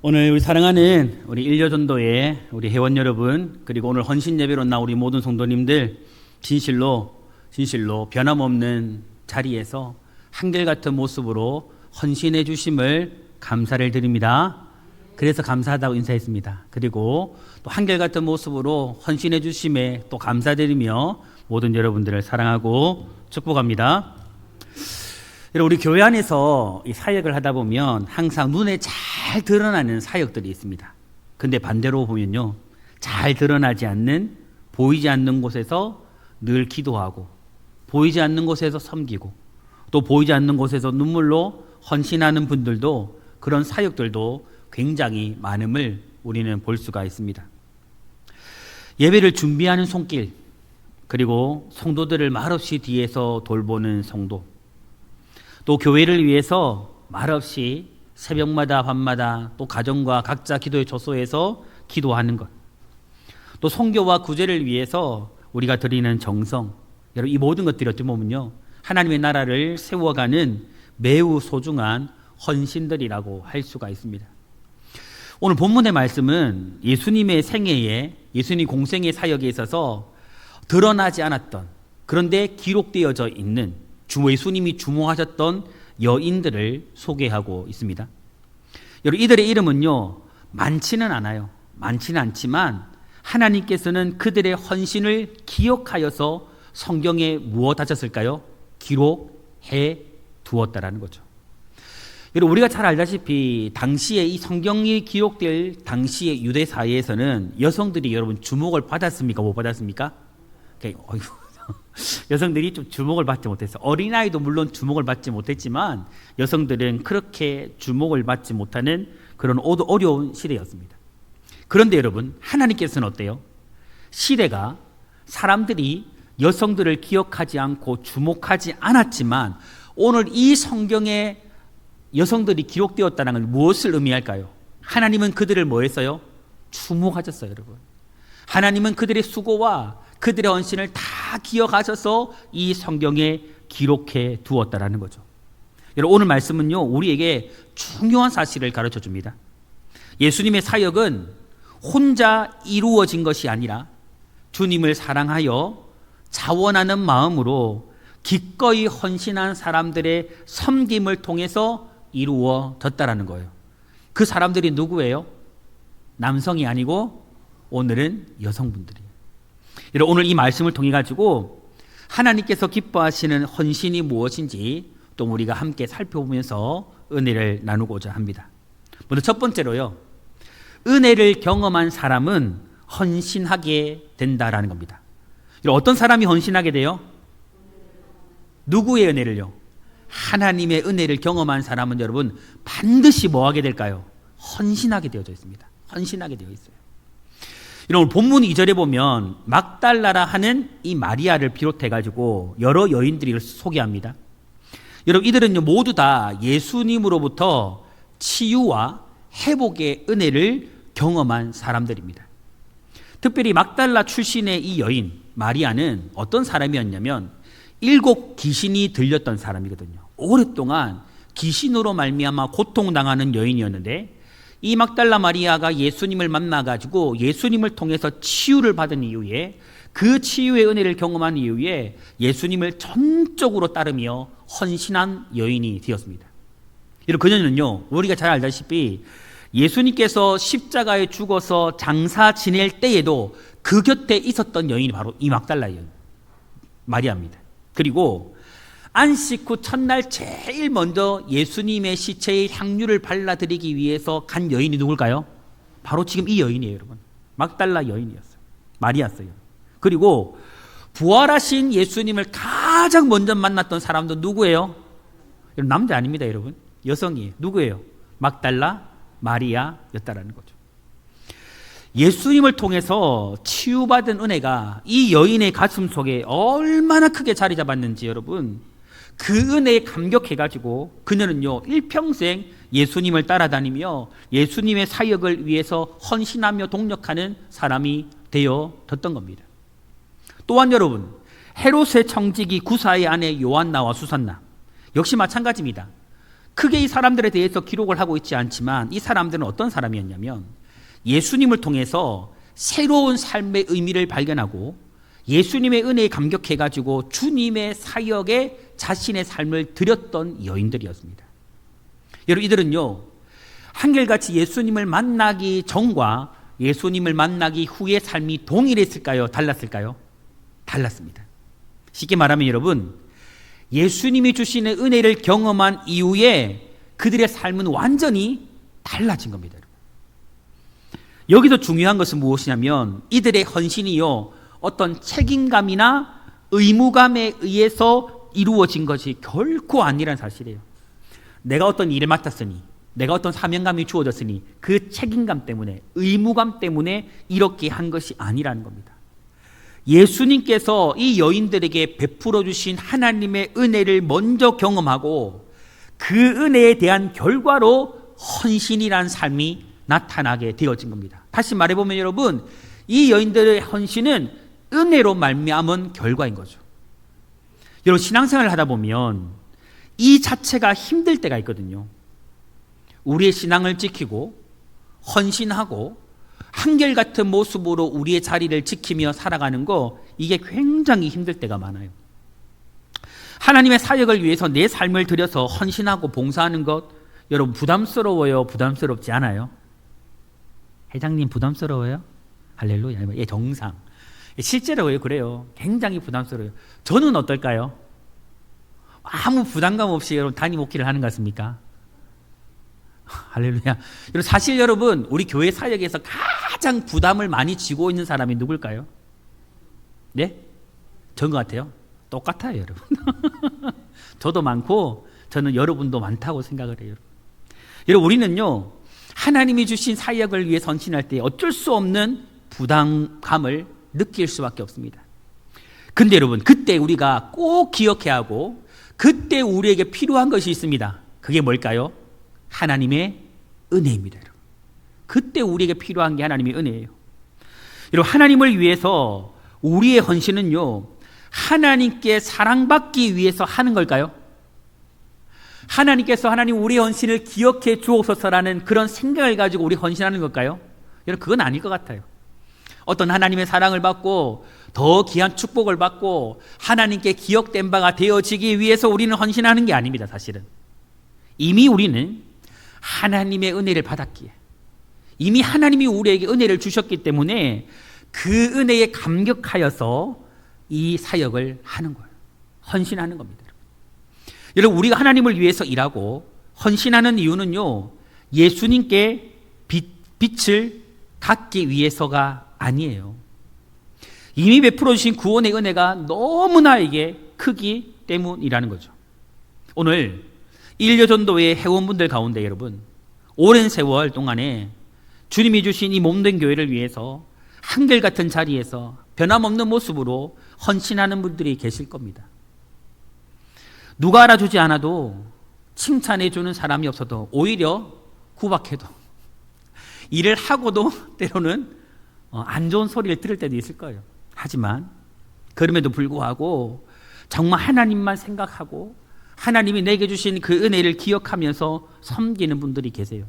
오늘 우리 사랑하는 우리 일요전도회 우리 회원 여러분, 그리고 오늘 헌신 예배로 나온 우리 모든 성도님들, 진실로 변함없는 자리에서 한결같은 모습으로 헌신해 주심을 감사를 드립니다. 그래서 감사하다고 인사했습니다. 그리고 또 한결같은 모습으로 헌신해 주심에 또 감사드리며 모든 여러분들을 사랑하고 축복합니다. 우리 교회 안에서 이 사역을 하다 보면 항상 눈에 잘 드러나는 사역들이 있습니다. 근데 반대로 보면요, 잘 드러나지 않는, 보이지 않는 곳에서 늘 기도하고, 보이지 않는 곳에서 섬기고, 또 보이지 않는 곳에서 눈물로 헌신하는 분들도, 그런 사역들도 굉장히 많음을 우리는 볼 수가 있습니다. 예배를 준비하는 손길, 그리고 성도들을 말없이 뒤에서 돌보는 성도, 또 교회를 위해서 말없이 새벽마다 밤마다 또 가정과 각자 기도의 조소에서 기도하는 것, 또 선교와 구제를 위해서 우리가 드리는 정성, 여러분 이 모든 것들이 어떻게 보면요, 하나님의 나라를 세워가는 매우 소중한 헌신들이라고 할 수가 있습니다. 오늘 본문의 말씀은 예수님의 생애에, 예수님 공생의 사역에 있어서 드러나지 않았던, 그런데 기록되어져 있는 주 예수님이 주목하셨던 여인들을 소개하고 있습니다. 여러분 이들의 이름은요, 많지는 않아요. 많지는 않지만 하나님께서는 그들의 헌신을 기억하여서 성경에 무엇 하셨을까요? 기록해 두었다라는 거죠. 여러분 우리가 잘 알다시피 당시에 이 성경이 기록될 당시의 유대 사회에서는 여성들이 여러분 주목을 받았습니까? 못 받았습니까? 여성들이 좀 주목을 받지 못했어요. 어린아이도 물론 주목을 받지 못했지만 여성들은 그렇게 주목을 받지 못하는 그런 어려운 시대였습니다. 그런데 여러분 하나님께서는 어때요? 시대가 사람들이 여성들을 기억하지 않고 주목하지 않았지만 오늘 이 성경에 여성들이 기록되었다는 건 무엇을 의미할까요? 하나님은 그들을 뭐 했어요? 주목하셨어요, 여러분. 하나님은 그들의 수고와 그들의 헌신을 다 기억하셔서 이 성경에 기록해 두었다라는 거죠. 여러분 오늘 말씀은요, 우리에게 중요한 사실을 가르쳐 줍니다. 예수님의 사역은 혼자 이루어진 것이 아니라 주님을 사랑하여 자원하는 마음으로 기꺼이 헌신한 사람들의 섬김을 통해서 이루어졌다라는 거예요. 그 사람들이 누구예요? 남성이 아니고 오늘은 여성분들이에요. 여러분 오늘 이 말씀을 통해 가지고 하나님께서 기뻐하시는 헌신이 무엇인지 또 우리가 함께 살펴보면서 은혜를 나누고자 합니다. 먼저 첫 번째로요, 은혜를 경험한 사람은 헌신하게 된다라는 겁니다. 여러분 어떤 사람이 헌신하게 돼요? 누구의 은혜를요? 하나님의 은혜를 경험한 사람은 여러분 반드시 뭐 하게 될까요? 헌신하게 되어져 있습니다. 헌신하게 되어 있어요. 오늘 본문 2절에 보면 막달라라 하는 이 마리아를 비롯해가지고 여러 여인들을 소개합니다. 여러분 이들은요 모두 다 예수님으로부터 치유와 회복의 은혜를 경험한 사람들입니다. 특별히 막달라 출신의 이 여인 마리아는 어떤 사람이었냐면 7 귀신이 들렸던 사람이거든요. 오랫동안 귀신으로 말미암아 고통당하는 여인이었는데 이 막달라 마리아가 예수님을 만나가지고 예수님을 통해서 치유를 받은 이후에 그 치유의 은혜를 경험한 이후에 예수님을 전적으로 따르며 헌신한 여인이 되었습니다. 여러분 그녀는요 우리가 잘 알다시피 예수님께서 십자가에 죽어서 장사 지낼 때에도 그 곁에 있었던 여인이 바로 이 막달라 여인 마리아입니다. 그리고 안식 후 첫날 제일 먼저 예수님의 시체에 향유를 발라드리기 위해서 간 여인이 누굴까요? 바로 지금 이 여인이에요, 여러분. 막달라 여인이었어요. 마리아였어요. 그리고 부활하신 예수님을 가장 먼저 만났던 사람도 누구예요? 남자 아닙니다, 여러분. 여성이에요. 누구예요? 막달라 마리아였다라는 거죠. 예수님을 통해서 치유받은 은혜가 이 여인의 가슴 속에 얼마나 크게 자리 잡았는지 여러분, 그 은혜에 감격해가지고 그녀는요 일평생 예수님을 따라다니며 예수님의 사역을 위해서 헌신하며 동력하는 사람이 되어졌던 겁니다. 또한 여러분 헤롯의 청지기 구사의 아내 요한나와 수산나 역시 마찬가지입니다. 크게 이 사람들에 대해서 기록을 하고 있지 않지만 이 사람들은 어떤 사람이었냐면 예수님을 통해서 새로운 삶의 의미를 발견하고 예수님의 은혜에 감격해가지고 주님의 사역에 자신의 삶을 드렸던 여인들이었습니다. 여러분, 이들은요, 한결같이 예수님을 만나기 전과 예수님을 만나기 후의 삶이 동일했을까요? 달랐을까요? 달랐습니다. 쉽게 말하면 여러분, 예수님이 주시는 은혜를 경험한 이후에 그들의 삶은 완전히 달라진 겁니다. 여기서 중요한 것은 무엇이냐면 이들의 헌신이요, 어떤 책임감이나 의무감에 의해서 이루어진 것이 결코 아니라는 사실이에요. 내가 어떤 일을 맡았으니, 내가 어떤 사명감이 주어졌으니 그 책임감 때문에, 의무감 때문에 이렇게 한 것이 아니라는 겁니다. 예수님께서 이 여인들에게 베풀어 주신 하나님의 은혜를 먼저 경험하고 그 은혜에 대한 결과로 헌신이라는 삶이 나타나게 되어진 겁니다. 다시 말해보면 여러분, 이 여인들의 헌신은 은혜로 말미암은 결과인 거죠. 여러분, 신앙생활을 하다 보면 이 자체가 힘들 때가 있거든요. 우리의 신앙을 지키고 헌신하고 한결같은 모습으로 우리의 자리를 지키며 살아가는 거, 이게 굉장히 힘들 때가 많아요. 하나님의 사역을 위해서 내 삶을 들여서 헌신하고 봉사하는 것, 여러분 부담스러워요? 부담스럽지 않아요? 회장님 부담스러워요? 할렐루야. 예, 정상. 실제로 그래요. 굉장히 부담스러워요. 저는 어떨까요? 아무 부담감 없이 여러분 담임 목회를 하는 것 같습니까? 할렐루야. 여러분, 사실 여러분, 우리 교회 사역에서 가장 부담을 많이 지고 있는 사람이 누굴까요? 네? 저인 것 같아요. 똑같아요, 여러분. 저도 많고 저는 여러분도 많다고 생각을 해요. 여러분, 우리는요, 하나님이 주신 사역을 위해 헌신할 때 어쩔 수 없는 부담감을 느낄 수밖에 없습니다. 근데 여러분, 그때 우리가 꼭 기억해야 하고, 그때 우리에게 필요한 것이 있습니다. 그게 뭘까요? 하나님의 은혜입니다. 여러분. 그때 우리에게 필요한 게 하나님의 은혜예요. 여러분, 하나님을 위해서 우리의 헌신은요, 하나님께 사랑받기 위해서 하는 걸까요? 하나님께서 하나님 우리의 헌신을 기억해 주옵소서라는 그런 생각을 가지고 우리 헌신하는 걸까요? 여러분, 그건 아닐 것 같아요. 어떤 하나님의 사랑을 받고 더 귀한 축복을 받고 하나님께 기억된 바가 되어지기 위해서 우리는 헌신하는 게 아닙니다. 사실은 이미 우리는 하나님의 은혜를 받았기에, 이미 하나님이 우리에게 은혜를 주셨기 때문에 그 은혜에 감격하여서 이 사역을 하는 거예요. 헌신하는 겁니다. 여러분, 우리가 하나님을 위해서 일하고 헌신하는 이유는요, 예수님께 빛을 갖기 위해서가 아니에요. 이미 베풀어 주신 구원의 은혜가 너무나에게 크기 때문이라는 거죠. 오늘 일여전도회 회원분들 가운데 여러분, 오랜 세월 동안에 주님이 주신 이 몸된 교회를 위해서 한결같은 자리에서 변함없는 모습으로 헌신하는 분들이 계실 겁니다. 누가 알아주지 않아도, 칭찬해 주는 사람이 없어도, 오히려 구박해도, 일을 하고도 때로는 안 좋은 소리를 들을 때도 있을 거예요. 하지만 그럼에도 불구하고 정말 하나님만 생각하고 하나님이 내게 주신 그 은혜를 기억하면서 섬기는 분들이 계세요.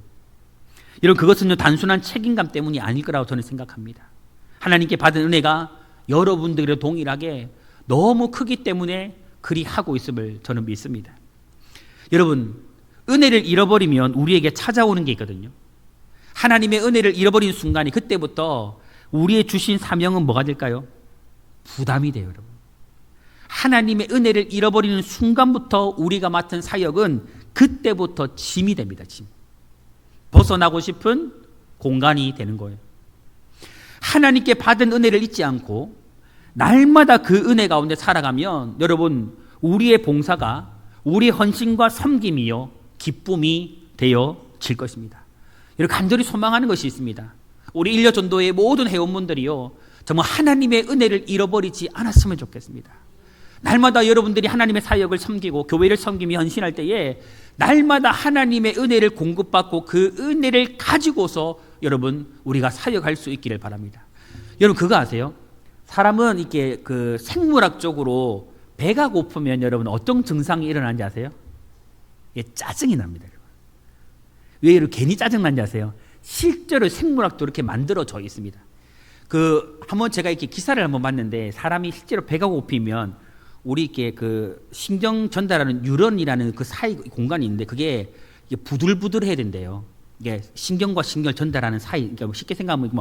여러분, 그것은 단순한 책임감 때문이 아닐 거라고 저는 생각합니다. 하나님께 받은 은혜가 여러분들과 동일하게 너무 크기 때문에 그리 하고 있음을 저는 믿습니다. 여러분, 은혜를 잃어버리면 우리에게 찾아오는 게 있거든요. 하나님의 은혜를 잃어버린 순간이, 그때부터 우리의 주신 사명은 뭐가 될까요? 부담이 돼요, 여러분. 하나님의 은혜를 잃어버리는 순간부터 우리가 맡은 사역은 그때부터 짐이 됩니다, 짐. 벗어나고 싶은 공간이 되는 거예요. 하나님께 받은 은혜를 잊지 않고 날마다 그 은혜 가운데 살아가면 여러분, 우리의 봉사가 우리의 헌신과 섬김이요, 기쁨이 되어질 것입니다. 여러분, 간절히 소망하는 것이 있습니다. 우리 일여전도의 모든 회원분들이요, 정말 하나님의 은혜를 잃어버리지 않았으면 좋겠습니다. 날마다 여러분들이 하나님의 사역을 섬기고 교회를 섬기며 헌신할 때에 날마다 하나님의 은혜를 공급받고 그 은혜를 가지고서 여러분, 우리가 사역할 수 있기를 바랍니다. 여러분, 그거 아세요? 사람은 이렇게 생물학적으로 배가 고프면 여러분 어떤 증상이 일어나는지 아세요? 짜증이 납니다. 왜 이렇게 괜히 짜증난지 아세요? 실제로 생물학도 이렇게 만들어져 있습니다. 한번 제가 이렇게 기사를 한번 봤는데, 사람이 실제로 배가 고프면 우리 이렇게 신경 전달하는 뉴런이라는 그 사이 공간이 있는데, 그게 부들부들해야 된대요. 이게 신경과 신경을 전달하는 사이, 그러니까 쉽게 생각하면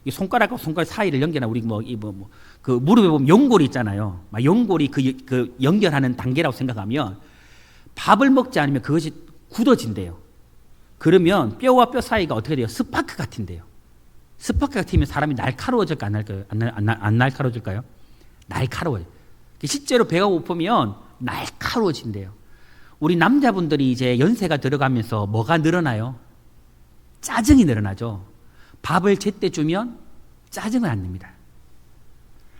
손가락과 손가락 사이를 연결하는, 우리 그 무릎에 보면 연골이 있잖아요. 연골이 그 연결하는 단계라고 생각하면, 밥을 먹지 않으면 그것이 굳어진대요. 그러면 뼈와 뼈 사이가 어떻게 돼요? 스파크 같은데요. 스파크 같으면 사람이 날카로워질까, 안 날카로워질까요? 날카로워요. 실제로 배가 고프면 날카로워진대요. 우리 남자분들이 이제 연세가 들어가면서 뭐가 늘어나요? 짜증이 늘어나죠. 밥을 제때 주면 짜증을 안 냅니다.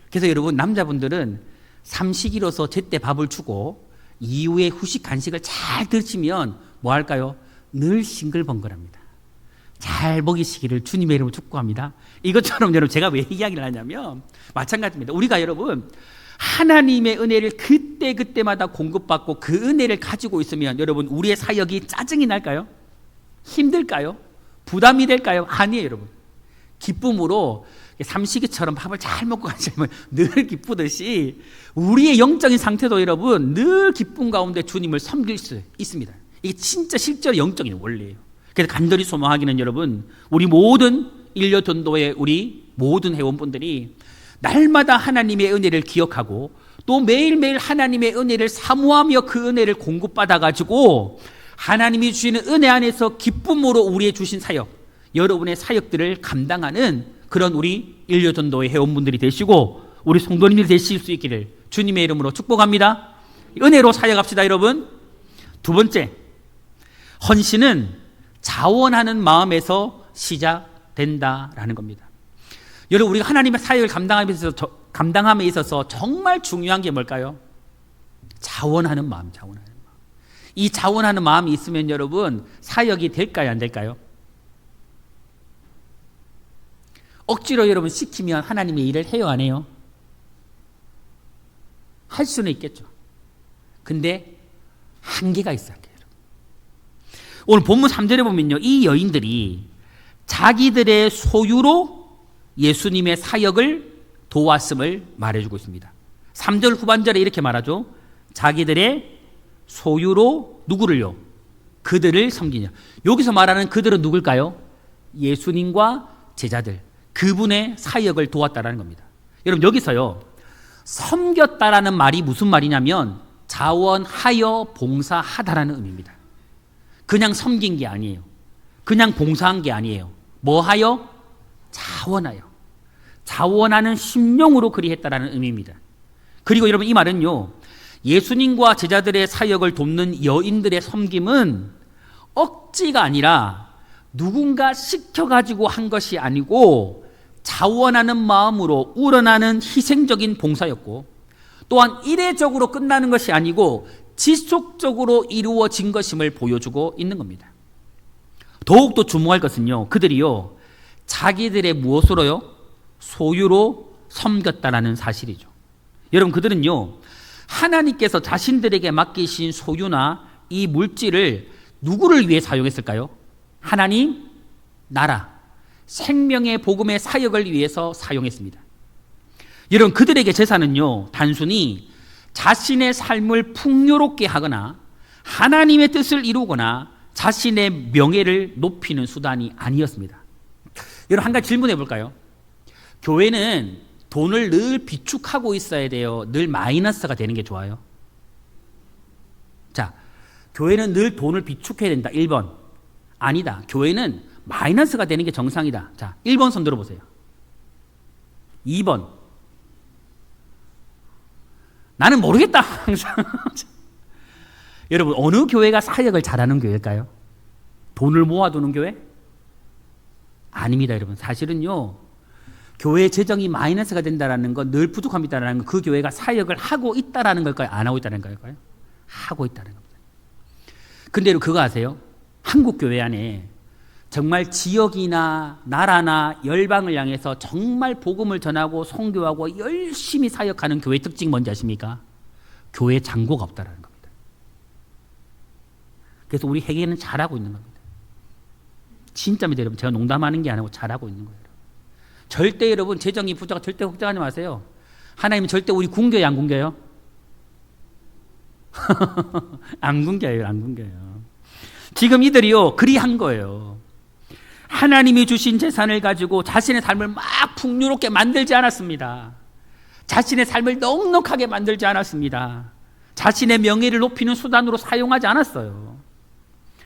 그래서 여러분, 남자분들은 삼식이로서 제때 밥을 주고 이후에 후식 간식을 잘 드시면 뭐 할까요? 늘 싱글벙글합니다. 잘 먹이시기를 주님의 이름으로 축복합니다. 이것처럼 여러분, 제가 왜 이야기를 하냐면 마찬가지입니다. 우리가 여러분, 하나님의 은혜를 그때마다 공급받고 그 은혜를 가지고 있으면 여러분, 우리의 사역이 짜증이 날까요? 힘들까요? 부담이 될까요? 아니에요, 여러분. 기쁨으로 삼식이처럼 밥을 잘 먹고 가시면 늘 기쁘듯이 우리의 영적인 상태도 여러분, 늘 기쁨 가운데 주님을 섬길 수 있습니다. 이게 진짜 실제로 영적인 원리예요. 그래서 간절히 소망하기는 여러분, 우리 모든 일요전도의 우리 모든 회원분들이 날마다 하나님의 은혜를 기억하고 또 매일매일 하나님의 은혜를 사모하며 그 은혜를 공급받아가지고 하나님이 주시는 은혜 안에서 기쁨으로 우리의 주신 사역, 여러분의 사역들을 감당하는 그런 우리 일요전도의 회원분들이 되시고 우리 성도님들이 되실 수 있기를 주님의 이름으로 축복합니다. 은혜로 사역합시다, 여러분. 두 번째, 헌신은 자원하는 마음에서 시작된다라는 겁니다. 여러분, 우리가 하나님의 사역을 감당함에 있어서 정말 중요한 게 뭘까요? 자원하는 마음, 자원하는 마음. 이 자원하는 마음이 있으면 여러분, 사역이 될까요, 안 될까요? 억지로 여러분 시키면 하나님의 일을 해요, 안 해요? 할 수는 있겠죠. 근데 한계가 있어요. 오늘 본문 3절에 보면요, 이 여인들이 자기들의 소유로 예수님의 사역을 도왔음을 말해주고 있습니다. 3절 후반절에 이렇게 말하죠. 자기들의 소유로 누구를요? 그들을 섬기냐. 여기서 말하는 그들은 누굴까요? 예수님과 제자들, 그분의 사역을 도왔다라는 겁니다. 여러분, 여기서요, 섬겼다라는 말이 무슨 말이냐면 자원하여 봉사하다라는 의미입니다. 그냥 섬긴 게 아니에요. 그냥 봉사한 게 아니에요. 뭐 하여? 자원하여. 자원하는 심령으로 그리했다라는 의미입니다. 그리고 여러분, 이 말은요, 예수님과 제자들의 사역을 돕는 여인들의 섬김은 억지가 아니라 누군가 시켜가지고 한 것이 아니고 자원하는 마음으로 우러나는 희생적인 봉사였고, 또한 이례적으로 끝나는 것이 아니고 지속적으로 이루어진 것임을 보여주고 있는 겁니다. 더욱더 주목할 것은요, 그들이요, 자기들의 무엇으로요? 소유로 섬겼다라는 사실이죠. 여러분, 그들은요, 하나님께서 자신들에게 맡기신 소유나 이 물질을 누구를 위해 사용했을까요? 하나님, 나라, 생명의 복음의 사역을 위해서 사용했습니다. 여러분, 그들에게 제사는요, 단순히 자신의 삶을 풍요롭게 하거나 하나님의 뜻을 이루거나 자신의 명예를 높이는 수단이 아니었습니다. 여러분, 한 가지 질문해 볼까요? 교회는 돈을 늘 비축하고 있어야 돼요? 늘 마이너스가 되는 게 좋아요? 자, 교회는 늘 돈을 비축해야 된다. 1번. 아니다. 교회는 마이너스가 되는 게 정상이다. 자, 1번 손 들어보세요. 2번. 나는 모르겠다. 항상. 여러분, 어느 교회가 사역을 잘하는 교회일까요? 돈을 모아두는 교회? 아닙니다, 여러분. 사실은요, 교회 재정이 마이너스가 된다는 건, 늘 부족합니다라는 건 그 교회가 사역을 하고 있다라는 걸까요? 안 하고 있다는 걸까요? 하고 있다는 겁니다. 근데 여러분, 그거 아세요? 한국 교회 안에 정말 지역이나 나라나 열방을 향해서 정말 복음을 전하고 선교하고 열심히 사역하는 교회 특징 뭔지 아십니까? 교회 잔고가 없다는 겁니다. 그래서 우리 회개는 잘하고 있는 겁니다. 진짜입니다, 여러분. 제가 농담하는 게 아니고 잘하고 있는 거예요. 절대 여러분 재정이 부자가 절대 걱정하지 마세요. 하나님은 절대 우리 굶겨요, 안 굶겨요? 안 굶겨요, 안 굶겨요. 지금 이들이요 그리한 거예요. 하나님이 주신 재산을 가지고 자신의 삶을 막 풍요롭게 만들지 않았습니다. 자신의 삶을 넉넉하게 만들지 않았습니다. 자신의 명예를 높이는 수단으로 사용하지 않았어요.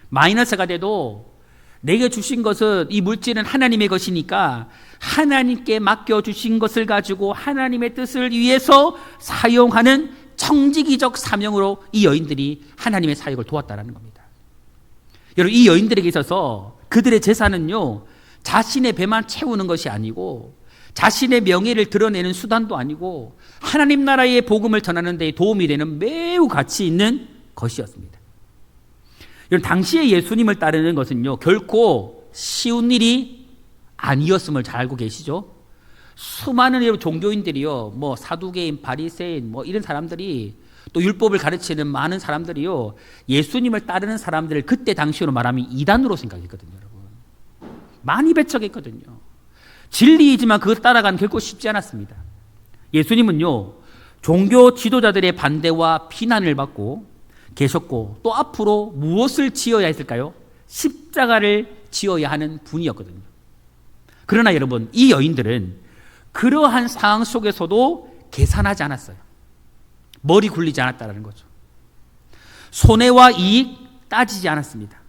마이너스가 돼도 내게 주신 것은, 이 물질은 하나님의 것이니까 하나님께 맡겨주신 것을 가지고 하나님의 뜻을 위해서 사용하는 청지기적 사명으로 이 여인들이 하나님의 사역을 도왔다는 겁니다. 여러분, 이 여인들에게 있어서 그들의 재산은요 자신의 배만 채우는 것이 아니고 자신의 명예를 드러내는 수단도 아니고 하나님 나라의 복음을 전하는 데 도움이 되는 매우 가치 있는 것이었습니다. 여러분, 당시에 예수님을 따르는 것은요 결코 쉬운 일이 아니었음을 잘 알고 계시죠? 수많은 여러분 종교인들이요, 뭐 사두개인, 바리새인, 뭐 이런 사람들이, 또 율법을 가르치는 많은 사람들이요 예수님을 따르는 사람들을 그때 당시로 말하면 이단으로 생각했거든요. 여러분, 많이 배척했거든요. 진리이지만 그걸 따라가는 결코 쉽지 않았습니다. 예수님은요 종교 지도자들의 반대와 비난을 받고 계셨고, 또 앞으로 무엇을 지어야 했을까요? 십자가를 지어야 하는 분이었거든요. 그러나 여러분, 이 여인들은 그러한 상황 속에서도 계산하지 않았어요. 머리 굴리지 않았다는 거죠. 손해와 이익 따지지 않았습니다.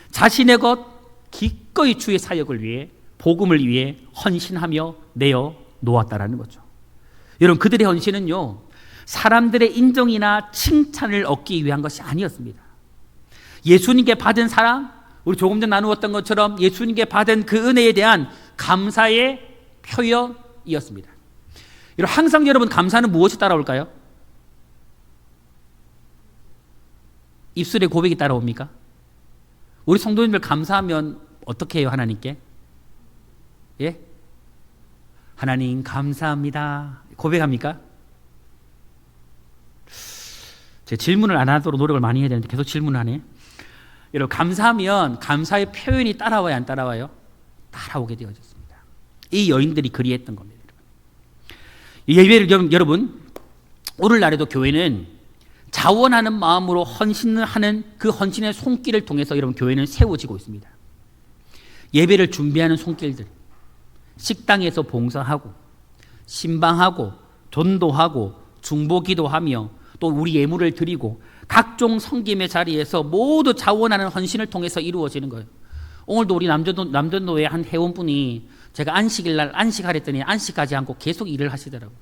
자신의 것 기꺼이 주의 사역을 위해, 복음을 위해 헌신하며 내어 놓았다라는 거죠. 여러분, 그들의 헌신은요 사람들의 인정이나 칭찬을 얻기 위한 것이 아니었습니다. 예수님께 받은 사랑, 우리 조금 전 나누었던 것처럼 예수님께 받은 그 은혜에 대한 감사의 표현이었습니다. 여러분, 항상 여러분 감사는 무엇이 따라올까요? 입술에 고백이 따라옵니까? 우리 성도님들 감사하면 어떻게 해요, 하나님께? 예? 하나님 감사합니다. 고백합니까? 제 질문을 안 하도록 노력을 많이 해야 되는데 계속 질문을 하네. 여러분, 감사하면 감사의 표현이 따라와요, 안 따라와요? 따라오게 되어졌습니다. 이 여인들이 그리했던 겁니다. 여러분, 오늘날에도 교회는 자원하는 마음으로 헌신을 하는 그 헌신의 손길을 통해서 여러분 교회는 세워지고 있습니다. 예배를 준비하는 손길들, 식당에서 봉사하고 신방하고 전도하고 중보기도하며 또 우리 예물을 드리고 각종 섬김의 자리에서 모두 자원하는 헌신을 통해서 이루어지는 거예요. 오늘도 우리 남전도의 한 회원분이 제가 안식일 날 안식하랬더니 안식하지 않고 계속 일을 하시더라고요.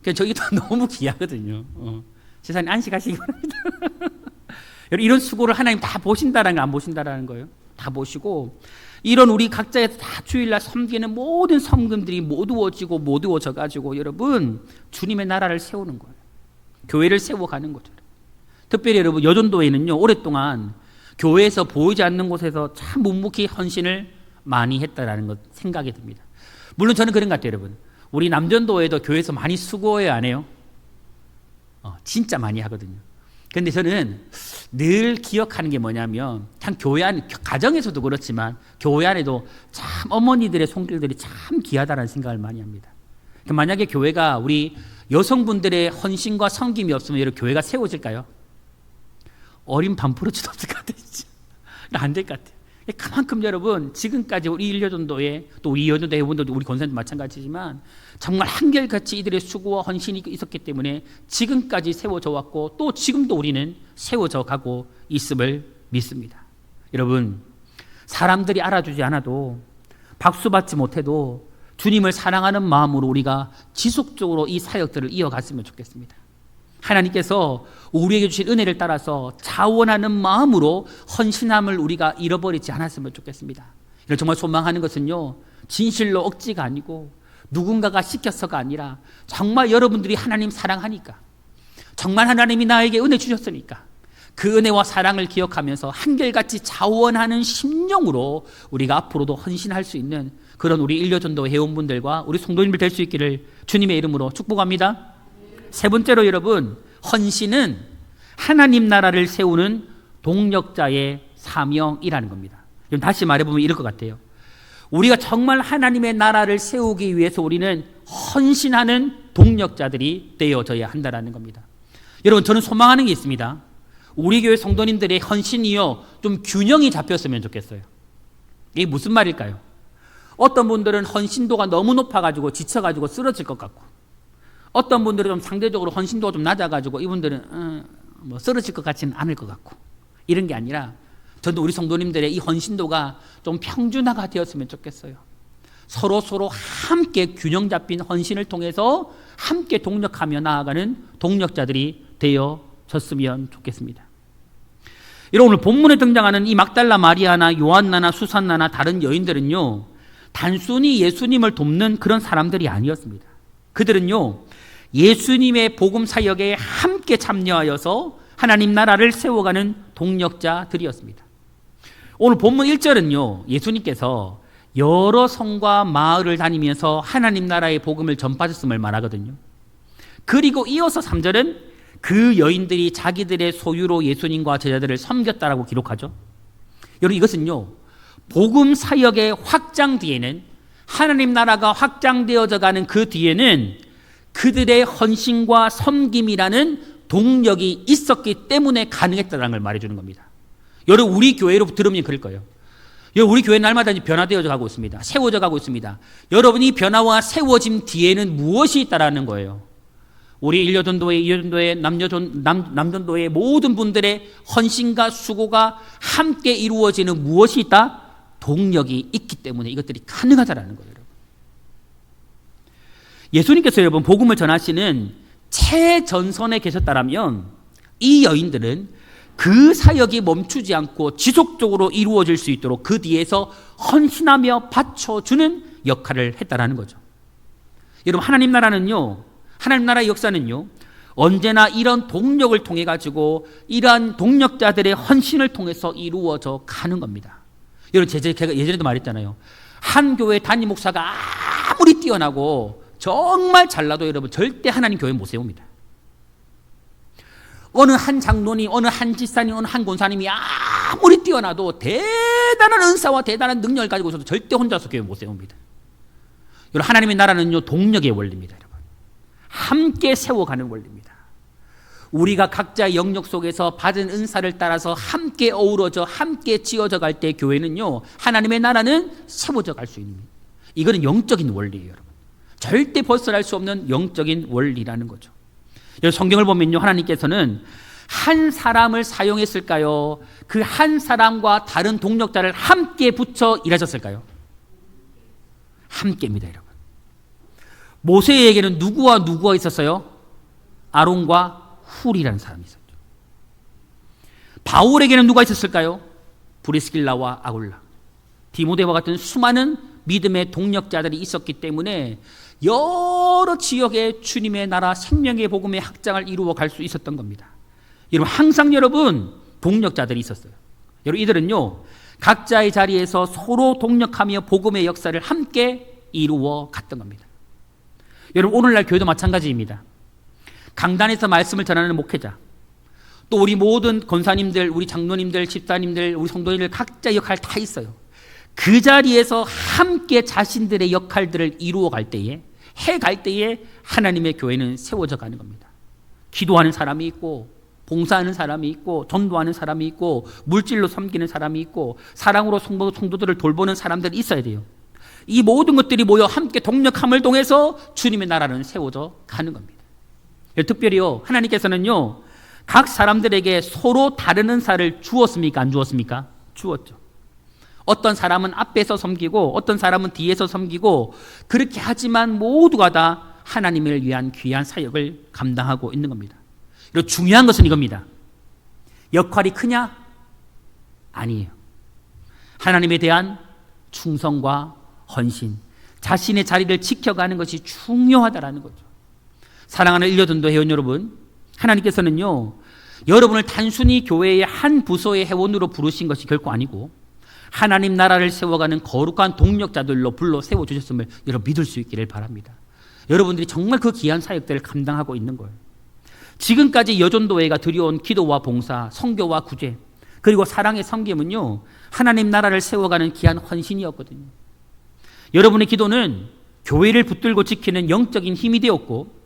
그래서 저희도 너무 귀하거든요. 세상에 안식하시기 바랍니다. 이런 수고를 하나님 다 보신다라는 거, 안 보신다라는 거예요? 다 보시고, 이런 우리 각자에서 다 주일날 섬기는 모든 섬금들이 모두어지고 모두어져가지고 여러분 주님의 나라를 세우는 거예요. 교회를 세워가는 거죠. 특별히 여러분, 여전도에는요 오랫동안 교회에서 보이지 않는 곳에서 참 묵묵히 헌신을 많이 했다라는 것 생각이 듭니다. 물론 저는 그런 것 같아요. 여러분, 우리 남전도에도 교회에서 많이 수고해요, 안 해요? 진짜 많이 하거든요. 그런데 저는 늘 기억하는 게 뭐냐면, 참 교회 안, 가정에서도 그렇지만 교회 안에도 참 어머니들의 손길들이 참 귀하다는 생각을 많이 합니다. 만약에 교회가 우리 여성분들의 헌신과 섬김이 없으면 여러분 교회가 세워질까요? 어린 반프로치도 없을 것 같아요. 안 될 것 같아요. 그만큼 여러분 지금까지 우리 일여전도회, 또 우리 여전도 회원들도 우리 권사님도 마찬가지지만 정말 한결같이 이들의 수고와 헌신이 있었기 때문에 지금까지 세워져 왔고, 또 지금도 우리는 세워져 가고 있음을 믿습니다. 여러분, 사람들이 알아주지 않아도, 박수 받지 못해도 주님을 사랑하는 마음으로 우리가 지속적으로 이 사역들을 이어갔으면 좋겠습니다. 하나님께서 우리에게 주신 은혜를 따라서 자원하는 마음으로 헌신함을 우리가 잃어버리지 않았으면 좋겠습니다. 정말 소망하는 것은요, 진실로 억지가 아니고 누군가가 시켜서가 아니라 정말 여러분들이 하나님 사랑하니까, 정말 하나님이 나에게 은혜 주셨으니까 그 은혜와 사랑을 기억하면서 한결같이 자원하는 심령으로 우리가 앞으로도 헌신할 수 있는 그런 우리 일여전도 회원분들과 우리 성도님들 될 수 있기를 주님의 이름으로 축복합니다. 세 번째로 여러분, 헌신은 하나님 나라를 세우는 동력자의 사명이라는 겁니다. 그럼 다시 말해보면 이럴 것 같아요. 우리가 정말 하나님의 나라를 세우기 위해서 우리는 헌신하는 동력자들이 되어져야 한다는 겁니다. 여러분, 저는 소망하는 게 있습니다. 우리 교회 성도님들의 헌신이요, 좀 균형이 잡혔으면 좋겠어요. 이게 무슨 말일까요? 어떤 분들은 헌신도가 너무 높아가지고 지쳐가지고 쓰러질 것 같고, 어떤 분들은 좀 상대적으로 헌신도가 좀 낮아가지고 이분들은 쓰러질 것 같지는 않을 것 같고, 이런 게 아니라 저는 우리 성도님들의 이 헌신도가 좀 평준화가 되었으면 좋겠어요. 서로 함께 균형 잡힌 헌신을 통해서 함께 동력하며 나아가는 동력자들이 되어졌으면 좋겠습니다. 여러분, 오늘 본문에 등장하는 이 막달라 마리아나 요한나나 수산나나 다른 여인들은요, 단순히 예수님을 돕는 그런 사람들이 아니었습니다. 그들은요, 예수님의 복음 사역에 함께 참여하여서 하나님 나라를 세워가는 동력자들이었습니다. 오늘 본문 1절은요, 예수님께서 여러 성과 마을을 다니면서 하나님 나라의 복음을 전파하셨음을 말하거든요. 그리고 이어서 3절은 그 여인들이 자기들의 소유로 예수님과 제자들을 섬겼다라고 기록하죠. 여러분, 이것은요, 복음 사역의 확장 뒤에는, 하나님 나라가 확장되어져 가는 그 뒤에는 그들의 헌신과 섬김이라는 동력이 있었기 때문에 가능했다는 걸 말해주는 겁니다. 여러분, 우리 교회로 들으면 그럴 거예요. 우리 교회 날마다 변화되어져 가고 있습니다. 세워져 가고 있습니다. 여러분이 변화와 세워짐 뒤에는 무엇이 있다라는 거예요. 우리 1여전도회, 2여전도회, 남전도회 모든 분들의 헌신과 수고가 함께 이루어지는 무엇이 있다? 동력이 있기 때문에 이것들이 가능하다라는 거예요. 여러분. 예수님께서 여러분 복음을 전하시는 최전선에 계셨다라면 이 여인들은 그 사역이 멈추지 않고 지속적으로 이루어질 수 있도록 그 뒤에서 헌신하며 바쳐주는 역할을 했다라는 거죠. 여러분, 하나님 나라는요, 하나님 나라의 역사는요, 언제나 이런 동력을 통해 가지고 이러한 동력자들의 헌신을 통해서 이루어져 가는 겁니다. 여러분, 제가 예전에도 말했잖아요. 한 교회 담임 목사가 아무리 뛰어나고 정말 잘나도 여러분 절대 하나님 교회 못 세웁니다. 어느 한 장로님, 어느 한 집사님, 어느 한 권사님이 아무리 뛰어나도 대단한 은사와 대단한 능력을 가지고 있어도 절대 혼자서 교회 못 세웁니다. 여러분, 하나님의 나라는요, 동력의 원리입니다. 여러분, 함께 세워가는 원리입니다. 우리가 각자의 영역 속에서 받은 은사를 따라서 함께 어우러져 함께 지어져 갈 때 교회는요, 하나님의 나라는 세워져 갈 수 있는, 이거는 영적인 원리예요. 여러분, 절대 벗어날 수 없는 영적인 원리라는 거죠. 성경을 보면요, 하나님께서는 한 사람을 사용했을까요? 그 한 사람과 다른 동력자를 함께 붙여 일하셨을까요? 함께입니다, 여러분. 모세에게는 누구와 있었어요? 아론과 훌이라는 사람이 있었죠. 바울에게는 누가 있었을까요? 브리스길라와 아굴라, 디모데와 같은 수많은 믿음의 동력자들이 있었기 때문에 여러 지역에 주님의 나라 생명의 복음의 확장을 이루어 갈 수 있었던 겁니다. 여러분, 항상 여러분 동력자들이 있었어요. 여러분, 이들은요, 각자의 자리에서 서로 동력하며 복음의 역사를 함께 이루어 갔던 겁니다. 여러분, 오늘날 교회도 마찬가지입니다. 강단에서 말씀을 전하는 목회자, 또 우리 모든 권사님들, 우리 장로님들, 집사님들, 우리 성도님들 각자 역할 다 있어요. 그 자리에서 함께 자신들의 역할들을 이루어 갈 때에, 해갈 때에 하나님의 교회는 세워져 가는 겁니다. 기도하는 사람이 있고, 봉사하는 사람이 있고, 전도하는 사람이 있고, 물질로 섬기는 사람이 있고, 사랑으로 성도들을 돌보는 사람들이 있어야 돼요. 이 모든 것들이 모여 함께 동력함을 통해서 주님의 나라는 세워져 가는 겁니다. 특별히요, 하나님께서는요, 각 사람들에게 서로 다른 은사를 주었습니까? 안 주었습니까? 주었죠. 어떤 사람은 앞에서 섬기고 어떤 사람은 뒤에서 섬기고, 그렇게 하지만 모두가 다 하나님을 위한 귀한 사역을 감당하고 있는 겁니다. 그리고 중요한 것은 이겁니다. 역할이 크냐? 아니에요. 하나님에 대한 충성과 헌신, 자신의 자리를 지켜가는 것이 중요하다라는 거죠. 사랑하는 1여전도 회원 여러분, 하나님께서는요, 여러분을 단순히 교회의 한 부서의 회원으로 부르신 것이 결코 아니고 하나님 나라를 세워가는 거룩한 동력자들로 불러 세워주셨음을 여러분 믿을 수 있기를 바랍니다. 여러분들이 정말 그 귀한 사역들을 감당하고 있는 거예요. 지금까지 여전도회가 드려온 기도와 봉사, 선교와 구제, 그리고 사랑의 섬김은요, 하나님 나라를 세워가는 귀한 헌신이었거든요. 여러분의 기도는 교회를 붙들고 지키는 영적인 힘이 되었고,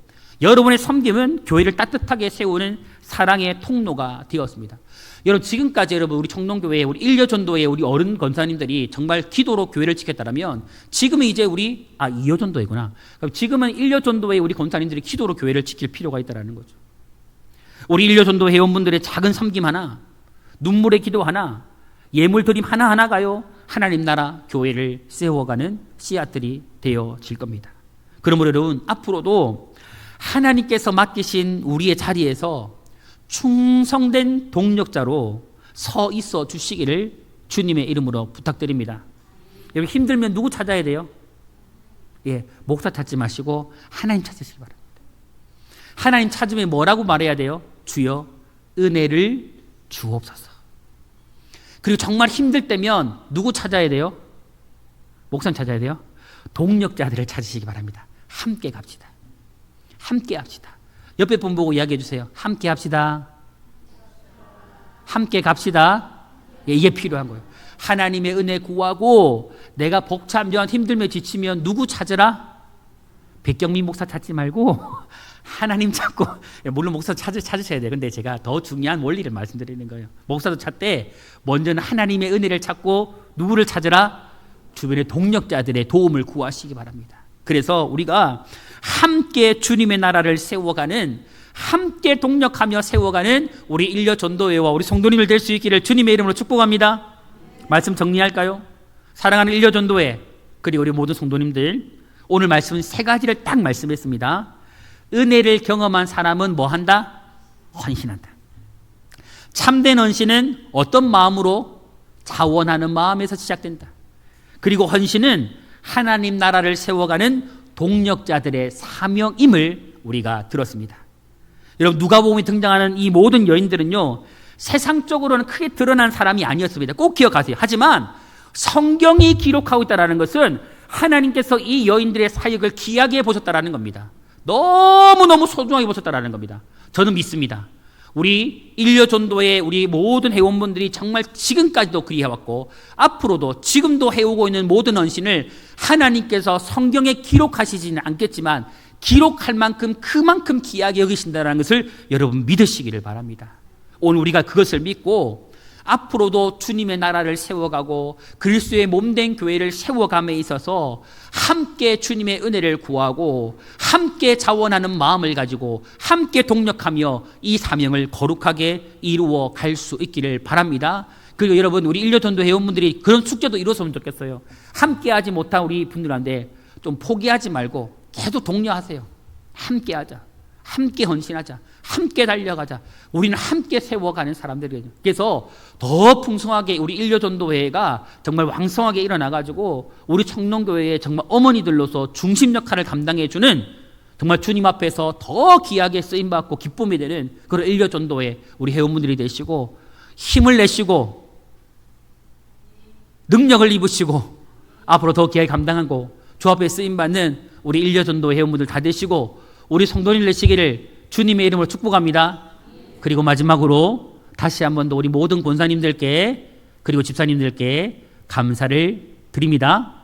여러분의 섬김은 교회를 따뜻하게 세우는 사랑의 통로가 되었습니다. 여러분, 지금까지 여러분 우리 청동교회, 우리 일여전도회 우리 어른 권사님들이 정말 기도로 교회를 지켰다면, 지금은 이제 우리 이여전도회구나. 그럼 지금은 일여전도회 우리 권사님들이 기도로 교회를 지킬 필요가 있다는 거죠. 우리 일여전도 회원분들의 작은 섬김 하나, 눈물의 기도 하나, 예물 드림 하나하나가요, 하나님 나라 교회를 세워가는 씨앗들이 되어질 겁니다. 그러므로 여러분, 앞으로도 하나님께서 맡기신 우리의 자리에서 충성된 동력자로 서 있어 주시기를 주님의 이름으로 부탁드립니다. 여러분, 힘들면 누구 찾아야 돼요? 목사 찾지 마시고 하나님 찾으시기 바랍니다. 하나님 찾으면 뭐라고 말해야 돼요? 주여 은혜를 주옵소서. 그리고 정말 힘들 때면 누구 찾아야 돼요? 목사님 찾아야 돼요? 동력자들을 찾으시기 바랍니다. 함께 갑시다. 함께 합시다. 옆에 분 보고 이야기해 주세요. 함께 합시다. 함께 갑시다. 이게 필요한 거예요. 하나님의 은혜 구하고 내가 벅차면 힘들면 지치면 누구 찾으라? 백경민 목사 찾지 말고 하나님 찾고, 물론 목사 찾으셔야 돼요. 근데 제가 더 중요한 원리를 말씀드리는 거예요. 목사도 찾되 먼저는 하나님의 은혜를 찾고 누구를 찾으라? 주변의 동력자들의 도움을 구하시기 바랍니다. 그래서 우리가 함께 주님의 나라를 세워가는, 함께 동력하며 세워가는 우리 일여전도회와 우리 성도님들 될 수 있기를 주님의 이름으로 축복합니다. 말씀 정리할까요? 사랑하는 일여전도회 그리고 우리 모든 성도님들, 오늘 말씀은 세 가지를 딱 말씀했습니다. 은혜를 경험한 사람은 뭐 한다? 헌신한다. 참된 헌신은 어떤 마음으로? 자원하는 마음에서 시작된다. 그리고 헌신은 하나님 나라를 세워가는 동력자들의 사명임을 우리가 들었습니다. 여러분, 누가복음에 등장하는 이 모든 여인들은요, 세상적으로는 크게 드러난 사람이 아니었습니다. 꼭 기억하세요. 하지만 성경이 기록하고 있다는 것은 하나님께서 이 여인들의 사역을 귀하게 보셨다는 겁니다. 너무너무 소중하게 보셨다는 겁니다. 저는 믿습니다. 우리 일여전도의 우리 모든 회원분들이 정말 지금까지도 그리해왔고 앞으로도 지금도 해오고 있는 모든 헌신을 하나님께서 성경에 기록하시지는 않겠지만 기록할 만큼 그만큼 귀하게 여기신다는 것을 여러분 믿으시기를 바랍니다. 오늘 우리가 그것을 믿고 앞으로도 주님의 나라를 세워가고 그리스도의 몸된 교회를 세워감에 있어서 함께 주님의 은혜를 구하고 함께 자원하는 마음을 가지고 함께 동력하며 이 사명을 거룩하게 이루어 갈 수 있기를 바랍니다. 그리고 여러분, 우리 일여전도 회원분들이 그런 축제도 이루었으면 좋겠어요. 함께하지 못한 우리 분들한테 좀 포기하지 말고 계속 독려하세요. 함께하자, 함께 헌신하자, 함께 달려가자. 우리는 함께 세워가는 사람들이에요. 그래서 더 풍성하게 우리 일여전도회가 정말 왕성하게 일어나가지고 우리 청년교회의 정말 어머니들로서 중심 역할을 감당해주는 정말 주님 앞에서 더 귀하게 쓰임받고 기쁨이 되는 그런 일여전도회 우리 회원분들이 되시고 힘을 내시고 능력을 입으시고 앞으로 더 귀하게 감당하고 주 앞에 쓰임받는 우리 일여전도 회원분들 다 되시고 우리 성도님 되시기를 주님의 이름으로 축복합니다. 그리고 마지막으로 다시 한 번 더 우리 모든 권사님들께 그리고 집사님들께 감사를 드립니다.